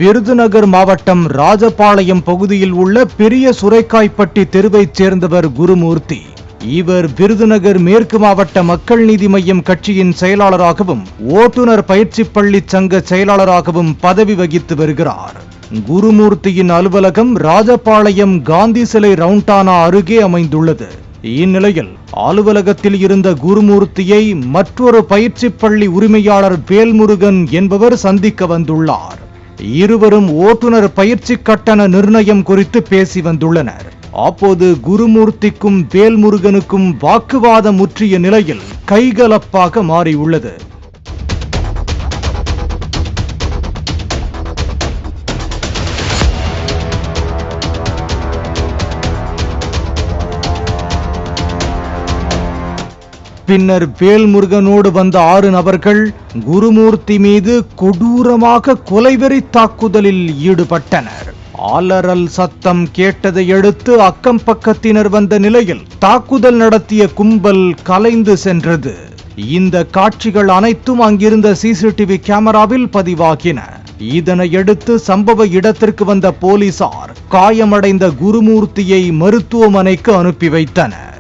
விருதுநகர் மாவட்டம் ராஜபாளையம் பகுதியில் உள்ள பெரிய சுரைக்காய்ப்பட்டி தெருவைச் சேர்ந்தவர் குருமூர்த்தி. இவர் விருதுநகர் மேற்கு மாவட்ட மக்கள் நீதி மய்யம் கட்சியின் செயலாளராகவும் ஓட்டுநர் பயிற்சி பள்ளி சங்க செயலாளராகவும் பதவி வகித்து வருகிறார். குருமூர்த்தியின் அலுவலகம் ராஜபாளையம் காந்தி சிலை ரவுண்டானா அருகே அமைந்துள்ளது. இந்நிலையில் அலுவலகத்தில் இருந்த குருமூர்த்தியை மற்றொரு பயிற்சி பள்ளி உரிமையாளர் வேல்முருகன் என்பவர் சந்திக்க வந்துள்ளார். இருவரும் ஓட்டுநர் பயிற்சி கட்டண நிர்ணயம் குறித்து பேசி வந்துள்ளனர். அப்போது குருமூர்த்திக்கும் வேல்முருகனுக்கும் வாக்குவாதம் முற்றிய நிலையில் கைகலப்பாக மாறியுள்ளது. பின்னர் வேல்முருகனோடு வந்த 6 நபர்கள் குருமூர்த்தி மீது கொடூரமாக கொலைவெறி தாக்குதலில் ஈடுபட்டனர். அலறல் சத்தம் கேட்டதை அடுத்து அக்கம் பக்கத்தினர் வந்த நிலையில் தாக்குதல் நடத்திய கும்பல் கலைந்து சென்றது. இந்த காட்சிகள் அனைத்தும் அங்கிருந்த சிசிடிவி கேமராவில் பதிவாகின. இதனையடுத்து சம்பவ இடத்திற்கு வந்த போலீசார் காயமடைந்த குருமூர்த்தியை மருத்துவமனைக்கு அனுப்பி வைத்தனர்.